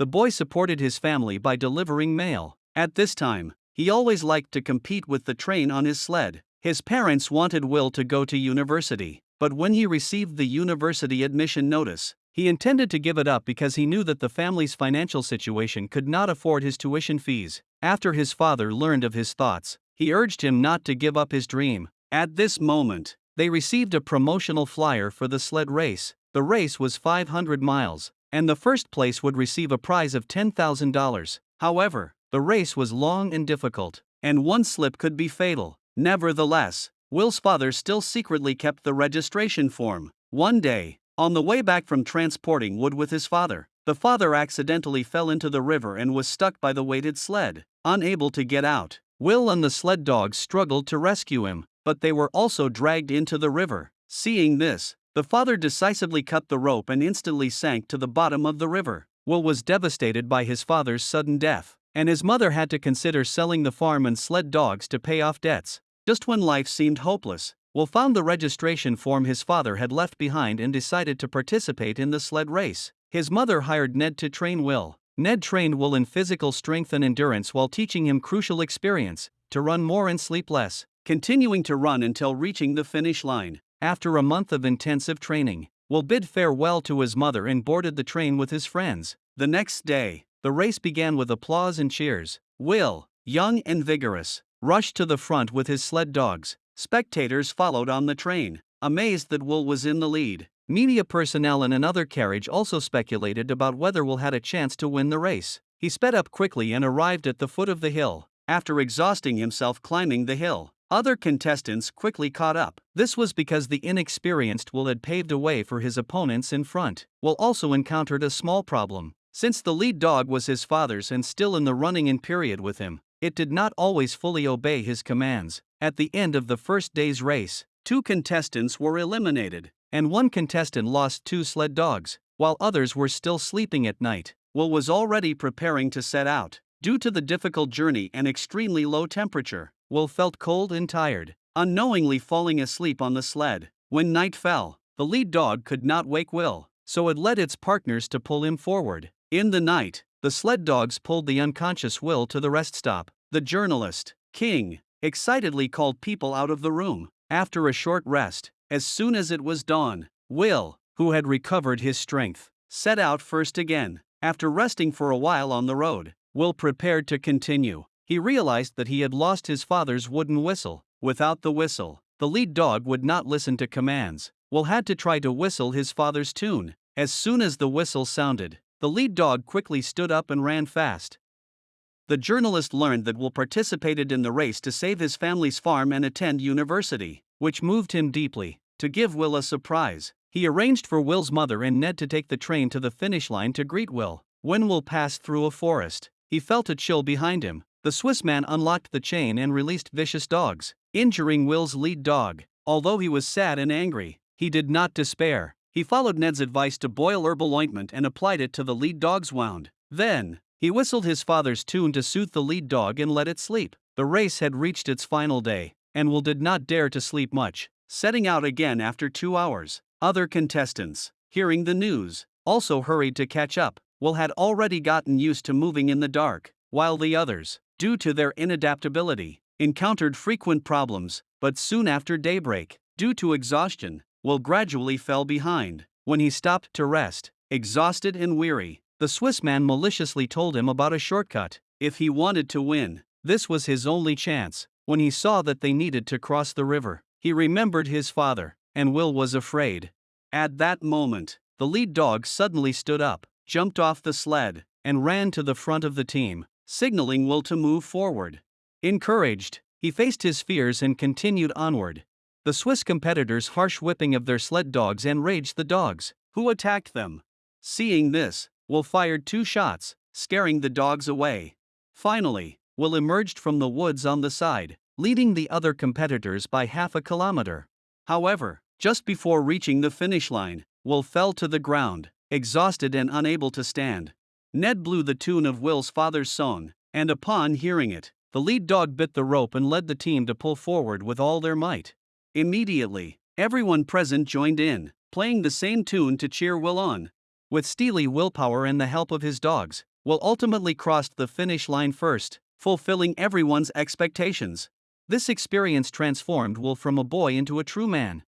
the boy supported his family by delivering mail. At this time, he always liked to compete with the train on his sled. His parents wanted Will to go to university, but when he received the university admission notice, he intended to give it up because he knew that the family's financial situation could not afford his tuition fees. After his father learned of his thoughts, he urged him not to give up his dream. At this moment, they received a promotional flyer for the sled race. The race was 500 miles, and the first place would receive a prize of $10,000. However, the race was long and difficult, and one slip could be fatal. Nevertheless, Will's father still secretly kept the registration form. One day, on the way back from transporting wood with his father, the father accidentally fell into the river and was stuck by the weighted sled. Unable to get out, Will and the sled dogs struggled to rescue him, but they were also dragged into the river. Seeing this, the father decisively cut the rope and instantly sank to the bottom of the river. Will was devastated by his father's sudden death, and his mother had to consider selling the farm and sled dogs to pay off debts. Just when life seemed hopeless, Will found the registration form his father had left behind and decided to participate in the sled race. His mother hired Ned to train Will. Ned trained Will in physical strength and endurance while teaching him crucial experience: to run more and sleep less, continuing to run until reaching the finish line. After a month of intensive training, Will bid farewell to his mother and boarded the train with his friends. The next day, the race began with applause and cheers. Will, young and vigorous, rushed to the front with his sled dogs. Spectators followed on the train, amazed that Will was in the lead. Media personnel in another carriage also speculated about whether Will had a chance to win the race. He sped up quickly and arrived at the foot of the hill. After exhausting himself climbing the hill, other contestants quickly caught up. This was because the inexperienced Will had paved a way for his opponents in front. Will also encountered a small problem. Since the lead dog was his father's and still in the running-in period with him, it did not always fully obey his commands. At the end of the first day's race, 2 contestants were eliminated, and 1 contestant lost 2 sled dogs, while others were still sleeping at night. Will was already preparing to set out. Due to the difficult journey and extremely low temperature, Will felt cold and tired, unknowingly falling asleep on the sled. When night fell, the lead dog could not wake Will, so it led its partners to pull him forward. In the night, the sled dogs pulled the unconscious Will to the rest stop. The journalist, King, excitedly called people out of the room. After a short rest, as soon as it was dawn, Will, who had recovered his strength, set out first again. After resting for a while on the road, Will prepared to continue. He realized that he had lost his father's wooden whistle. Without the whistle, the lead dog would not listen to commands. Will had to try to whistle his father's tune. As soon as the whistle sounded, the lead dog quickly stood up and ran fast. The journalist learned that Will participated in the race to save his family's farm and attend university, which moved him deeply. To give Will a surprise, he arranged for Will's mother and Ned to take the train to the finish line to greet Will. When Will passed through a forest, he felt a chill behind him. The Swiss man unlocked the chain and released vicious dogs, injuring Will's lead dog. Although he was sad and angry, he did not despair. He followed Ned's advice to boil herbal ointment and applied it to the lead dog's wound. Then, he whistled his father's tune to soothe the lead dog and let it sleep. The race had reached its final day, and Will did not dare to sleep much, setting out again after 2 hours. Other contestants, hearing the news, also hurried to catch up. Will had already gotten used to moving in the dark, while the others, due to their inadaptability, encountered frequent problems. But soon after daybreak, due to exhaustion, Will gradually fell behind. When he stopped to rest, exhausted and weary, the Swiss man maliciously told him about a shortcut. If he wanted to win, this was his only chance. When he saw that they needed to cross the river, he remembered his father, and Will was afraid. At that moment, the lead dog suddenly stood up, jumped off the sled, and ran to the front of the team, signaling Will to move forward. Encouraged, he faced his fears and continued onward. The Swiss competitors' harsh whipping of their sled dogs enraged the dogs, who attacked them. Seeing this, Will fired 2 shots, scaring the dogs away. Finally, Will emerged from the woods on the side, leading the other competitors by half a kilometer. However, just before reaching the finish line, Will fell to the ground, exhausted and unable to stand. Ned blew the tune of Will's father's song, and upon hearing it, the lead dog bit the rope and led the team to pull forward with all their might. Immediately, everyone present joined in, playing the same tune to cheer Will on. With steely willpower and the help of his dogs, Will ultimately crossed the finish line first, fulfilling everyone's expectations. This experience transformed Will from a boy into a true man.